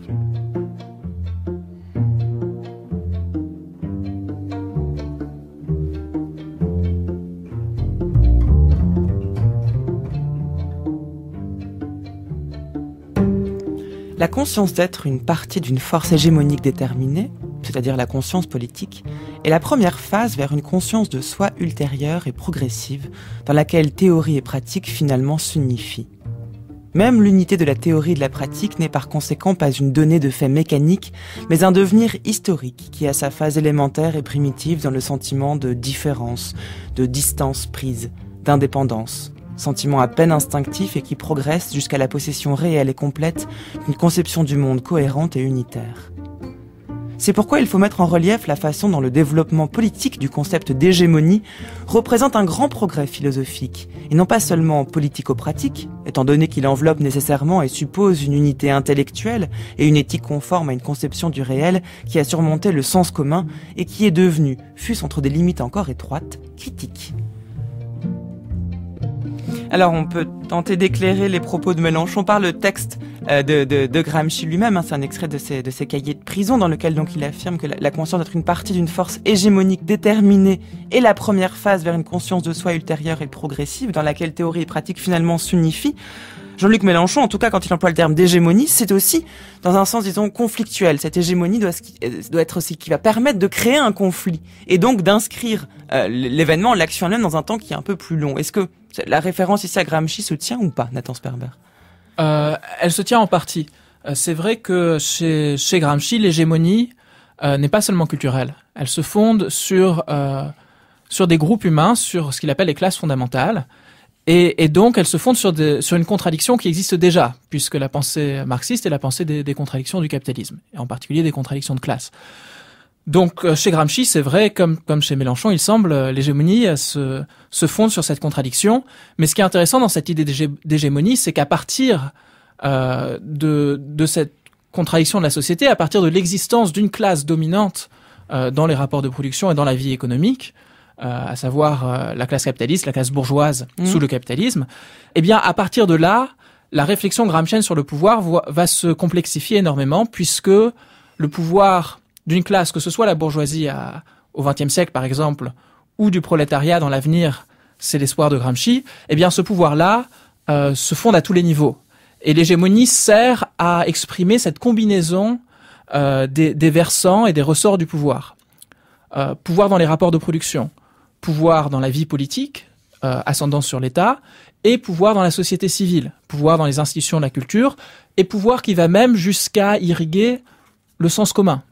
La conscience d'être une partie d'une force hégémonique déterminée, c'est-à-dire la conscience politique, est la première phase vers une conscience de soi ultérieure et progressive, dans laquelle théorie et pratique finalement s'unifient. Même l'unité de la théorie et de la pratique n'est par conséquent pas une donnée de fait mécanique, mais un devenir historique qui a sa phase élémentaire et primitive dans le sentiment de différence, de distance prise, d'indépendance. Sentiment à peine instinctif et qui progresse jusqu'à la possession réelle et complète d'une conception du monde cohérente et unitaire. C'est pourquoi il faut mettre en relief la façon dont le développement politique du concept d'hégémonie représente un grand progrès philosophique, et non pas seulement politico-pratique, étant donné qu'il enveloppe nécessairement et suppose une unité intellectuelle et une éthique conforme à une conception du réel qui a surmonté le sens commun et qui est devenu, fût-ce entre des limites encore étroites, critique. Alors on peut tenter d'éclairer les propos de Mélenchon par le texte de Gramsci lui-même. C'est un extrait de ses cahiers de prison dans lequel donc il affirme que la conscience d'être une partie d'une force hégémonique déterminée est la première phase vers une conscience de soi ultérieure et progressive dans laquelle théorie et pratique finalement s'unifient. Jean-Luc Mélenchon, en tout cas quand il emploie le terme d'hégémonie, c'est aussi dans un sens, disons, conflictuel. Cette hégémonie doit être aussi qui va permettre de créer un conflit et donc d'inscrire l'événement, l'action elle-même dans un temps qui est un peu plus long. Est-ce que la référence ici à Gramsci se tient ou pas, Nathan Sperber? Elle se tient en partie. C'est vrai que chez Gramsci, l'hégémonie n'est pas seulement culturelle. Elle se fonde sur des groupes humains, sur ce qu'il appelle les classes fondamentales. Et donc, elle se fonde sur une contradiction qui existe déjà, puisque la pensée marxiste est la pensée des contradictions du capitalisme, et en particulier des contradictions de classe. Donc, chez Gramsci, c'est vrai, comme chez Mélenchon, il semble, l'hégémonie se fonde sur cette contradiction. Mais ce qui est intéressant dans cette idée d'hégémonie, c'est qu'à partir de cette contradiction de la société, à partir de l'existence d'une classe dominante dans les rapports de production et dans la vie économique, à savoir la classe capitaliste, la classe bourgeoise sous le capitalisme, eh bien, à partir de là, la réflexion gramscienne sur le pouvoir va se complexifier énormément, puisque le pouvoir d'une classe, que ce soit la bourgeoisie au XXe siècle, par exemple, ou du prolétariat dans l'avenir, c'est l'espoir de Gramsci, eh bien, ce pouvoir-là se fonde à tous les niveaux. Et l'hégémonie sert à exprimer cette combinaison des versants et des ressorts du pouvoir. Pouvoir dans les rapports de production, pouvoir dans la vie politique, ascendance sur l'État, et pouvoir dans la société civile, pouvoir dans les institutions de la culture, et pouvoir qui va même jusqu'à irriguer le sens commun,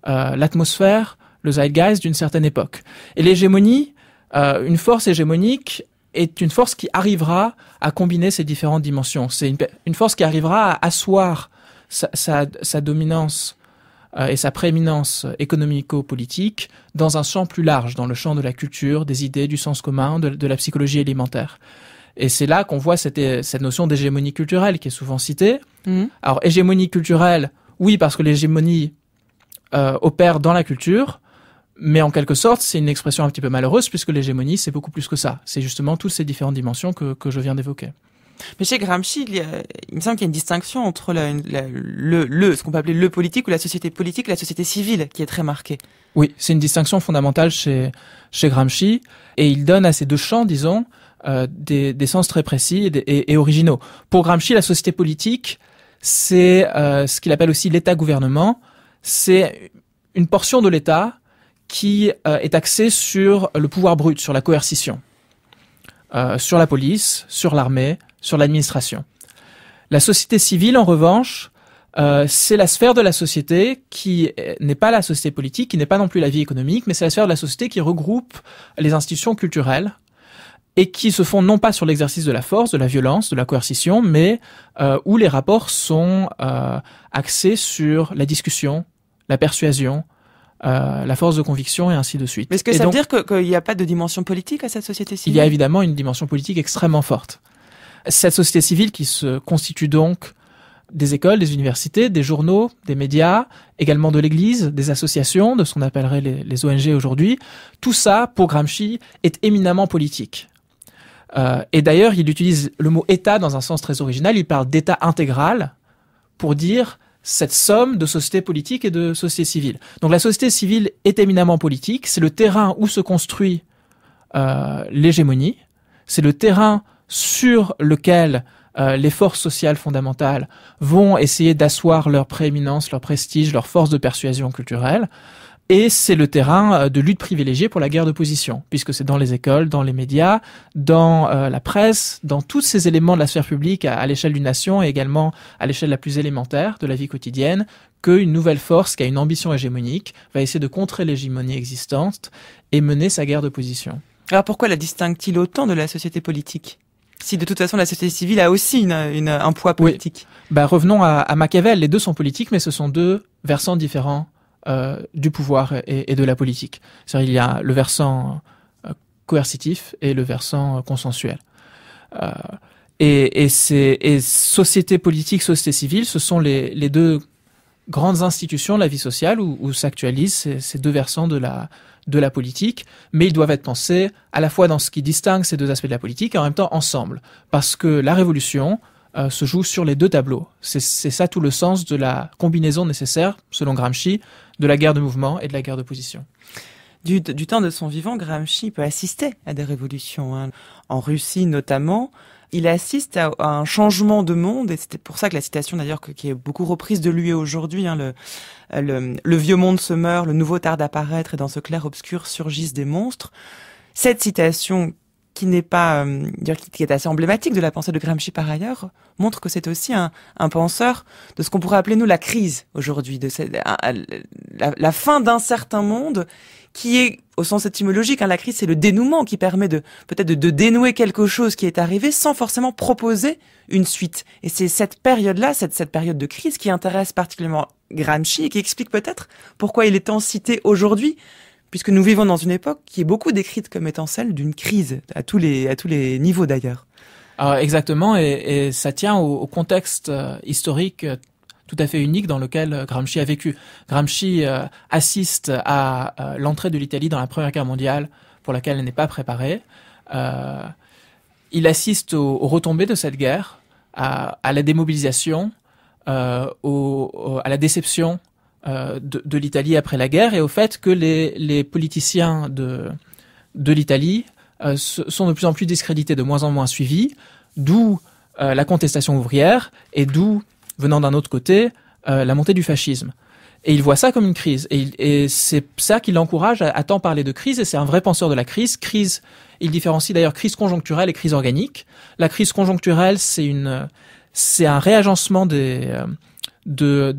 l'atmosphère, le zeitgeist d'une certaine époque. Et l'hégémonie, une force hégémonique, est une force qui arrivera à combiner ces différentes dimensions. C'est une force qui arrivera à asseoir sa dominance et sa prééminence économico-politique dans un champ plus large, dans le champ de la culture, des idées, du sens commun, de la psychologie élémentaire. Et c'est là qu'on voit cette notion d'hégémonie culturelle qui est souvent citée. Alors, hégémonie culturelle, oui, parce que l'hégémonie opère dans la culture, mais en quelque sorte, c'est une expression un petit peu malheureuse, puisque l'hégémonie, c'est beaucoup plus que ça. C'est justement toutes ces différentes dimensions que je viens d'évoquer. Mais chez Gramsci, il me semble qu'il y a une distinction entre ce qu'on peut appeler le politique ou la société politique et la société civile qui est très marquée. Oui, c'est une distinction fondamentale chez Gramsci, et il donne à ces deux champs, disons, des sens très précis et originaux. Pour Gramsci, la société politique, c'est ce qu'il appelle aussi l'État-gouvernement. C'est une portion de l'État qui est axée sur le pouvoir brut, sur la coercition, sur la police, sur l'armée, sur l'administration. La société civile, en revanche, c'est la sphère de la société qui n'est pas la société politique, qui n'est pas non plus la vie économique, mais c'est la sphère de la société qui regroupe les institutions culturelles et qui se font non pas sur l'exercice de la force, de la violence, de la coercition, mais où les rapports sont axés sur la discussion, la persuasion, la force de conviction et ainsi de suite. Mais est-ce que ça veut dire qu'il n'y a pas de dimension politique à cette société civile? Il y a évidemment une dimension politique extrêmement forte. Cette société civile qui se constitue donc des écoles, des universités, des journaux, des médias, également de l'Église, des associations, de ce qu'on appellerait les ONG aujourd'hui, tout ça, pour Gramsci, est éminemment politique. Et d'ailleurs, il utilise le mot État dans un sens très original, il parle d'État intégral pour dire cette somme de société politique et de société civile. Donc la société civile est éminemment politique, c'est le terrain où se construit l'hégémonie, c'est le terrain sur lequel les forces sociales fondamentales vont essayer d'asseoir leur prééminence, leur prestige, leur force de persuasion culturelle, et c'est le terrain de lutte privilégiée pour la guerre de position, puisque c'est dans les écoles, dans les médias, dans la presse, dans tous ces éléments de la sphère publique à l'échelle d'une nation et également à l'échelle la plus élémentaire de la vie quotidienne, qu'une nouvelle force qui a une ambition hégémonique va essayer de contrer l'hégémonie existante et mener sa guerre de position. Alors pourquoi la distingue-t-il autant de la société politique ? Si de toute façon la société civile a aussi un poids politique. Oui. Revenons à Machiavel, les deux sont politiques, mais ce sont deux versants différents du pouvoir et de la politique. C'est-à-dire il y a le versant coercitif et le versant consensuel. Et société politique, société civile, ce sont les deux grandes institutions de la vie sociale où s'actualisent ces deux versants de la politique, mais ils doivent être pensés à la fois dans ce qui distingue ces deux aspects de la politique et en même temps ensemble. Parce que la révolution se joue sur les deux tableaux. C'est ça tout le sens de la combinaison nécessaire, selon Gramsci, de la guerre de mouvement et de la guerre de position. Du temps de son vivant, Gramsci peut assister à des révolutions. Hein. En Russie notamment, il assiste à un changement de monde, et c'était pour ça que la citation d'ailleurs qui est beaucoup reprise de lui aujourd'hui, hein, le vieux monde se meurt, le nouveau tarde à apparaître, et dans ce clair-obscur surgissent des monstres. Cette citation, qui n'est pas, qui est assez emblématique de la pensée de Gramsci par ailleurs, montre que c'est aussi un penseur de ce qu'on pourrait appeler nous la crise aujourd'hui, de la fin d'un certain monde qui est, au sens étymologique, hein, la crise c'est le dénouement qui permet peut-être de dénouer quelque chose qui est arrivé sans forcément proposer une suite. Et c'est cette période-là, cette période de crise qui intéresse particulièrement Gramsci et qui explique peut-être pourquoi il est tant cité aujourd'hui, puisque nous vivons dans une époque qui est beaucoup décrite comme étant celle d'une crise, à tous les niveaux d'ailleurs. Alors exactement, et ça tient au contexte historique tout à fait unique dans lequel Gramsci a vécu. Gramsci assiste à l'entrée de l'Italie dans la Première Guerre mondiale, pour laquelle elle n'est pas préparée. Il assiste aux retombées de cette guerre, à la démobilisation, à la déception de l'Italie après la guerre, et au fait que les politiciens de l'Italie sont de plus en plus discrédités, de moins en moins suivis, d'où la contestation ouvrière, et d'où, venant d'un autre côté, la montée du fascisme. Et il voit ça comme une crise. Et c'est ça qui l'encourage à tant parler de crise, et c'est un vrai penseur de la crise. Crise, il différencie d'ailleurs crise conjoncturelle et crise organique. La crise conjoncturelle, c'est un réagencement de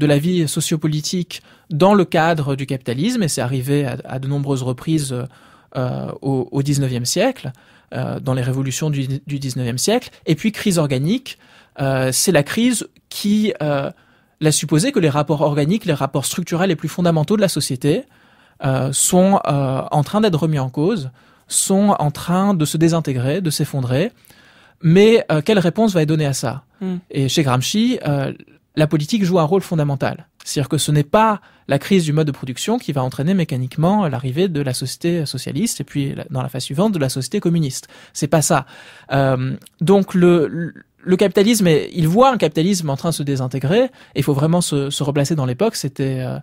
la vie sociopolitique dans le cadre du capitalisme, et c'est arrivé à de nombreuses reprises au XIXe siècle, dans les révolutions du XIXe siècle. Et puis crise organique, c'est la crise qui laisse supposer que les rapports organiques, les rapports structurels les plus fondamentaux de la société sont en train d'être remis en cause, sont en train de se désintégrer, de s'effondrer. Mais quelle réponse va être donnée à ça ? Et chez Gramsci, la politique joue un rôle fondamental. C'est-à-dire que ce n'est pas la crise du mode de production qui va entraîner mécaniquement l'arrivée de la société socialiste et puis, dans la phase suivante, de la société communiste. C'est pas ça. Donc le capitalisme, il voit un capitalisme en train de se désintégrer, et il faut vraiment se replacer dans l'époque. C'était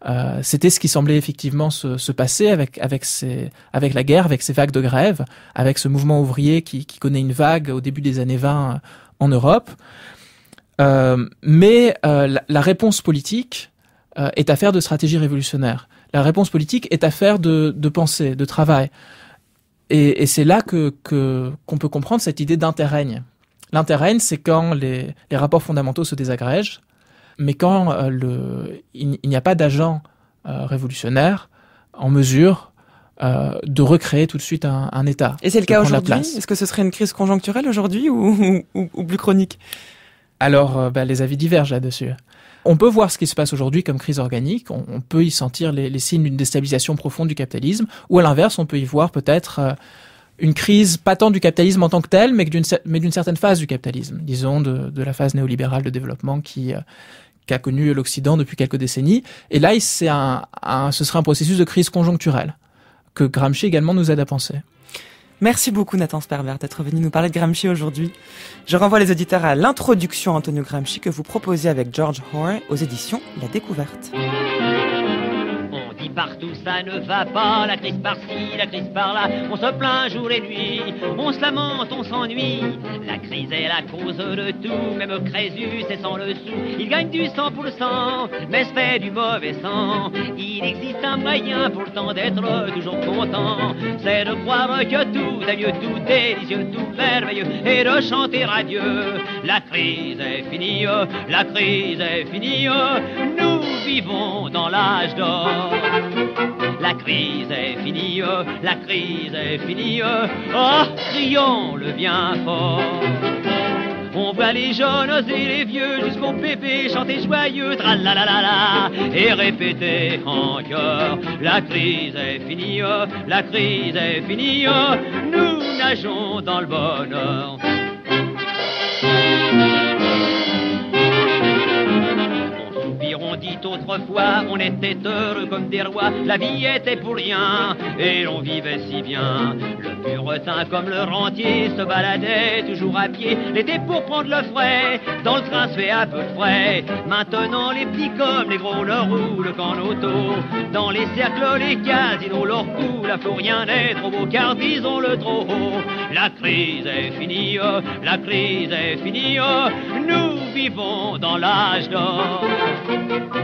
ce qui semblait effectivement se passer avec la guerre, avec ces vagues de grève, avec ce mouvement ouvrier qui connaît une vague au début des années 20 en Europe. Mais la réponse politique est affaire de stratégie révolutionnaire. La réponse politique est affaire de pensée, de travail. Et c'est là qu'on peut comprendre cette idée d'interrègne. L'interrègne, c'est quand les rapports fondamentaux se désagrègent, mais quand il n'y a pas d'agent révolutionnaire en mesure de recréer tout de suite un État. Et c'est le cas aujourd'hui ? Est-ce que ce serait une crise conjoncturelle aujourd'hui ou plus chronique ? Alors, les avis divergent là-dessus. On peut voir ce qui se passe aujourd'hui comme crise organique, on peut y sentir les signes d'une déstabilisation profonde du capitalisme, ou à l'inverse, on peut y voir peut-être une crise, pas tant du capitalisme en tant que tel, mais d'une certaine phase du capitalisme, disons de la phase néolibérale de développement qui a connu l'Occident depuis quelques décennies. Et là, ce serait un processus de crise conjoncturelle, que Gramsci également nous aide à penser. Merci beaucoup Nathan Sperber d'être venu nous parler de Gramsci aujourd'hui. Je renvoie les auditeurs à l'introduction à Antonio Gramsci que vous proposez avec George Hoare aux éditions La Découverte. Partout ça ne va pas, la crise par-ci, la crise par-là, on se plaint jour et nuit, on se lamente, on s'ennuie. La crise est la cause de tout, même Crésus est sans le sou. Il gagne du 100%, mais se fait du mauvais sang. Il existe un moyen pour le temps d'être toujours content, c'est de croire que tout est mieux, tout délicieux, tout merveilleux, et de chanter à Dieu. La crise est finie, la crise est finie, nous vivons dans l'âge d'or. La crise est finie, la crise est finie, oh, crions-le bien fort. On voit les jeunes et les vieux jusqu'au pépé chanter joyeux, tralalalala, et répéter en chœur, la crise est finie, la crise est finie, nous nageons dans le bonheur. On dit autrefois, on était heureux comme des rois, la vie était pour rien, et l'on vivait si bien. Le puretin comme le rentier se baladait toujours à pied, l'été pour prendre le frais, dans le train se fait un peu de frais. Maintenant les petits comme les gros leur roulent qu'en auto, dans les cercles, les casinos leur coulent, à flot rien n'est trop beau, car disons-le trop haut, la crise est finie, la crise est finie, nous vivons dans l'âge d'or.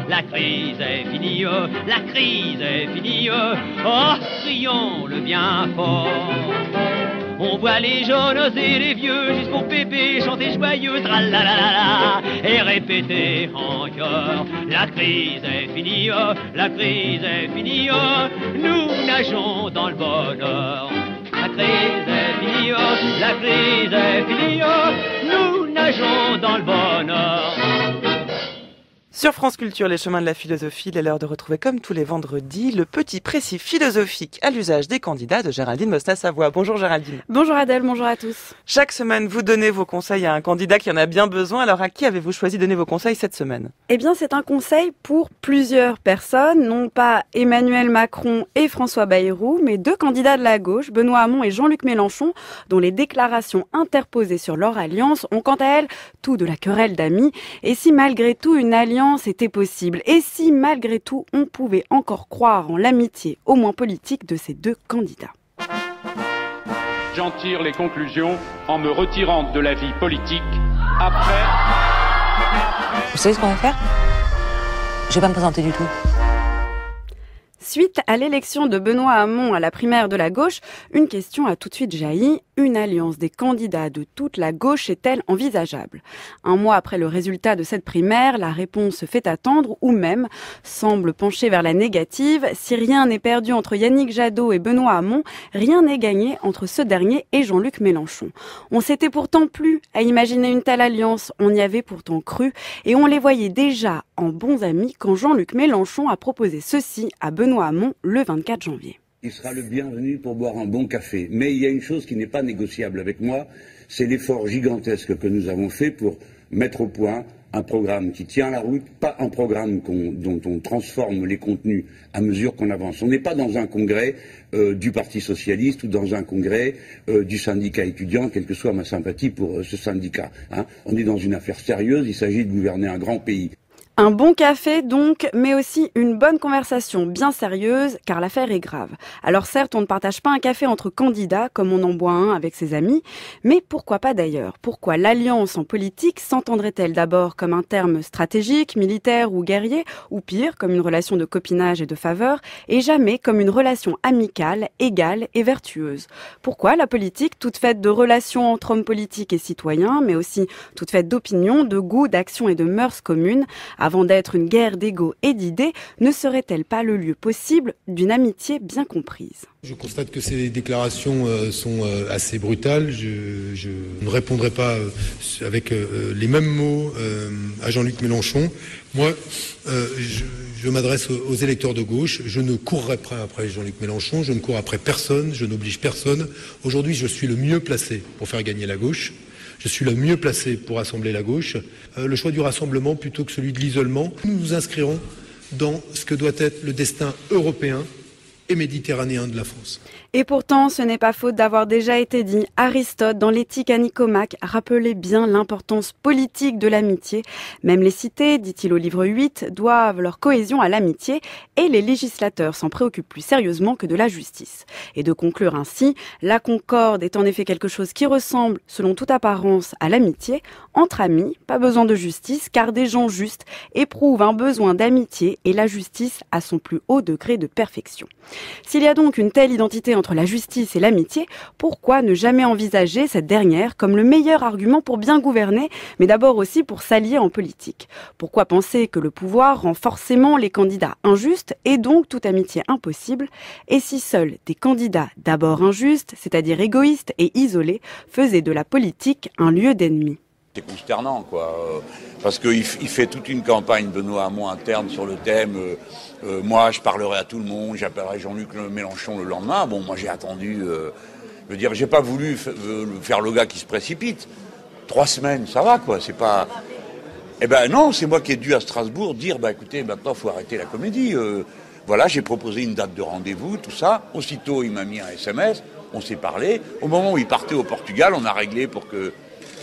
La crise est finie, la crise est finie, oh, crions le bien fort. On voit les jeunes et les vieux jusqu'au pépé chanter joyeux, tralalalala, et répéter en chœur, la crise est finie, la crise est finie, nous nageons dans le bonheur. La crise est finie, la crise est finie, nous nageons dans le bonheur. Sur France Culture, les chemins de la philosophie, il est l'heure de retrouver comme tous les vendredis le petit précis philosophique à l'usage des candidats de Géraldine Mosna-Savoie. Bonjour Géraldine. Bonjour Adèle, bonjour à tous. Chaque semaine, vous donnez vos conseils à un candidat qui en a bien besoin. Alors à qui avez-vous choisi de donner vos conseils cette semaine ? Eh bien c'est un conseil pour plusieurs personnes, non pas Emmanuel Macron et François Bayrou, mais deux candidats de la gauche, Benoît Hamon et Jean-Luc Mélenchon, dont les déclarations interposées sur leur alliance ont quant à elles tout de la querelle d'amis. Et si malgré tout une alliance était possible, et si malgré tout on pouvait encore croire en l'amitié, au moins politique, de ces deux candidats. J'en tire les conclusions en me retirant de la vie politique après... Vous savez ce qu'on va faire ? Je vais pas me présenter du tout. Suite à l'élection de Benoît Hamon à la primaire de la gauche, une question a tout de suite jailli. Une alliance des candidats de toute la gauche est-elle envisageable ? Un mois après le résultat de cette primaire, la réponse se fait attendre ou même semble pencher vers la négative. Si rien n'est perdu entre Yannick Jadot et Benoît Hamon, rien n'est gagné entre ce dernier et Jean-Luc Mélenchon. On s'était pourtant plu à imaginer une telle alliance, on y avait pourtant cru et on les voyait déjà en bons amis quand Jean-Luc Mélenchon a proposé ceci à Benoît Hamon le 24 janvier. Il sera le bienvenu pour boire un bon café. Mais il y a une chose qui n'est pas négociable avec moi, c'est l'effort gigantesque que nous avons fait pour mettre au point un programme qui tient la route, pas un programme dont on transforme les contenus à mesure qu'on avance. On n'est pas dans un congrès du Parti Socialiste ou dans un congrès du syndicat étudiant, quelle que soit ma sympathie pour ce syndicat. On est dans une affaire sérieuse, il s'agit de gouverner un grand pays. Un bon café donc, mais aussi une bonne conversation bien sérieuse, car l'affaire est grave. Alors certes, on ne partage pas un café entre candidats, comme on en boit un avec ses amis, mais pourquoi pas d'ailleurs ? Pourquoi l'alliance en politique s'entendrait-elle d'abord comme un terme stratégique, militaire ou guerrier, ou pire, comme une relation de copinage et de faveur, et jamais comme une relation amicale, égale et vertueuse ? Pourquoi la politique, toute faite de relations entre hommes politiques et citoyens, mais aussi toute faite d'opinions, de goûts, d'actions et de mœurs communes, avant d'être une guerre d'ego et d'idées, ne serait-elle pas le lieu possible d'une amitié bien comprise ? Je constate que ces déclarations sont assez brutales. Je ne répondrai pas avec les mêmes mots à Jean-Luc Mélenchon. Moi, je m'adresse aux électeurs de gauche. Je ne courrai pas après Jean-Luc Mélenchon. Je ne cours après personne. Je n'oblige personne. Aujourd'hui, je suis le mieux placé pour faire gagner la gauche. Je suis le mieux placé pour rassembler la gauche. Le choix du rassemblement plutôt que celui de l'isolement. Nous nous inscrirons dans ce que doit être le destin européen et méditerranéen de la France. Et pourtant, ce n'est pas faute d'avoir déjà été dit. Aristote, dans l'Éthique à Nicomaque, rappelait bien l'importance politique de l'amitié. Même les cités, dit-il au livre 8, doivent leur cohésion à l'amitié et les législateurs s'en préoccupent plus sérieusement que de la justice. Et de conclure ainsi, la concorde est en effet quelque chose qui ressemble, selon toute apparence, à l'amitié. Entre amis, pas besoin de justice, car des gens justes éprouvent un besoin d'amitié et la justice à son plus haut degré de perfection. S'il y a donc une telle identité entre la justice et l'amitié, pourquoi ne jamais envisager cette dernière comme le meilleur argument pour bien gouverner, mais d'abord aussi pour s'allier en politique ? Pourquoi penser que le pouvoir rend forcément les candidats injustes et donc toute amitié impossible ? Et si seuls des candidats d'abord injustes, c'est-à-dire égoïstes et isolés, faisaient de la politique un lieu d'ennemis ? C'est consternant, quoi, parce qu'il fait toute une campagne, Benoît Hamon, interne sur le thème moi, je parlerai à tout le monde, j'appellerai Jean-Luc Mélenchon le lendemain. Bon, moi, j'ai attendu, je veux dire, j'ai pas voulu faire le gars qui se précipite. 3 semaines, ça va, quoi, c'est pas... Eh ben non, c'est moi qui ai dû à Strasbourg dire, écoutez, maintenant, faut arrêter la comédie. Voilà, j'ai proposé une date de rendez-vous, tout ça. Aussitôt, il m'a mis un SMS, on s'est parlé. Au moment où il partait au Portugal, on a réglé pour que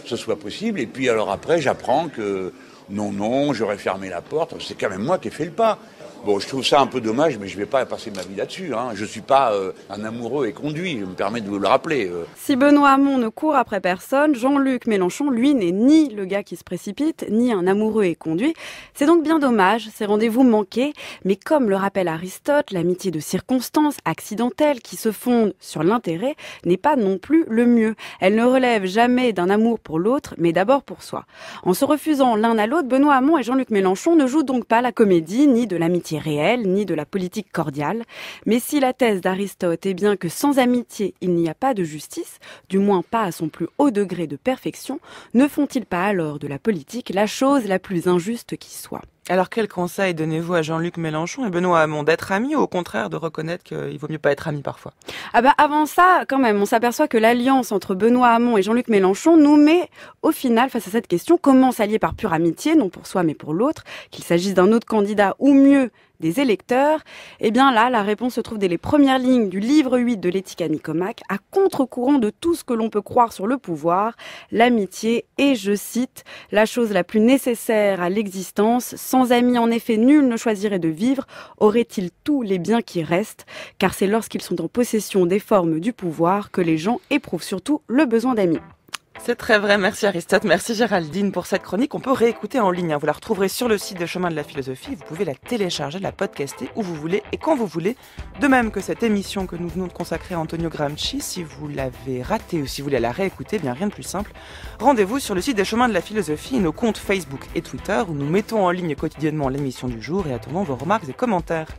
ce soit possible. Et puis alors après, j'apprends que non, j'aurais fermé la porte. C'est quand même moi qui ai fait le pas. Bon, je trouve ça un peu dommage, mais je ne vais pas passer ma vie là-dessus. Je ne suis pas un amoureux et conduit, je me permets de vous le rappeler. Si Benoît Hamon ne court après personne, Jean-Luc Mélenchon, lui, n'est ni le gars qui se précipite, ni un amoureux et conduit. C'est donc bien dommage, ces rendez-vous manqués. Mais comme le rappelle Aristote, l'amitié de circonstance, accidentelle, qui se fonde sur l'intérêt, n'est pas non plus le mieux. Elle ne relève jamais d'un amour pour l'autre, mais d'abord pour soi. En se refusant l'un à l'autre, Benoît Hamon et Jean-Luc Mélenchon ne jouent donc pas la comédie, ni de l'amitié réelle, ni de la politique cordiale. Mais si la thèse d'Aristote est bien que sans amitié, il n'y a pas de justice, du moins pas à son plus haut degré de perfection, ne font-ils pas alors de la politique la chose la plus injuste qui soit ? Alors quel conseil donnez-vous à Jean-Luc Mélenchon et Benoît Hamon, d'être amis ou au contraire de reconnaître qu'il vaut mieux pas être amis parfois? Avant ça, quand même, on s'aperçoit que l'alliance entre Benoît Hamon et Jean-Luc Mélenchon nous met au final face à cette question, comment s'allier par pure amitié, non pour soi mais pour l'autre, qu'il s'agisse d'un autre candidat ou mieux des électeurs. Eh bien là, la réponse se trouve dès les premières lignes du livre 8 de l'éthique à Nicomaque, à contre-courant de tout ce que l'on peut croire sur le pouvoir. L'amitié est, je cite, la chose la plus nécessaire à l'existence. Sans amis, en effet, nul ne choisirait de vivre. Aurait-il tous les biens qui restent? Car c'est lorsqu'ils sont en possession des formes du pouvoir que les gens éprouvent surtout le besoin d'amis. C'est très vrai, merci Aristote, merci Géraldine pour cette chronique. On peut réécouter en ligne, vous la retrouverez sur le site de Chemin de la Philosophie, vous pouvez la télécharger, la podcaster où vous voulez et quand vous voulez. De même que cette émission que nous venons de consacrer à Antonio Gramsci, si vous l'avez ratée ou si vous voulez la réécouter, bien rien de plus simple, rendez-vous sur le site des Chemins de la Philosophie et nos comptes Facebook et Twitter où nous mettons en ligne quotidiennement l'émission du jour et attendons vos remarques et commentaires.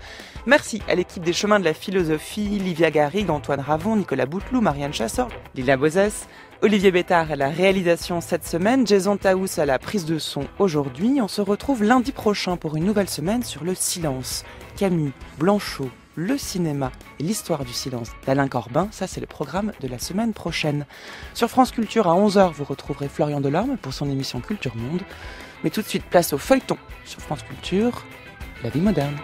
Merci à l'équipe des Chemins de la Philosophie, Livia Garrigue, Antoine Ravon, Nicolas Bouteloup, Marianne Chassor, Lila Bozès, Olivier Bétard à la réalisation cette semaine, Jason Taous à la prise de son aujourd'hui. On se retrouve lundi prochain pour une nouvelle semaine sur le silence. Camus, Blanchot, le cinéma et l'histoire du silence d'Alain Corbin, ça c'est le programme de la semaine prochaine. Sur France Culture à 11h, vous retrouverez Florian Delorme pour son émission Culture Monde. Mais tout de suite, place au feuilleton sur France Culture, la vie moderne.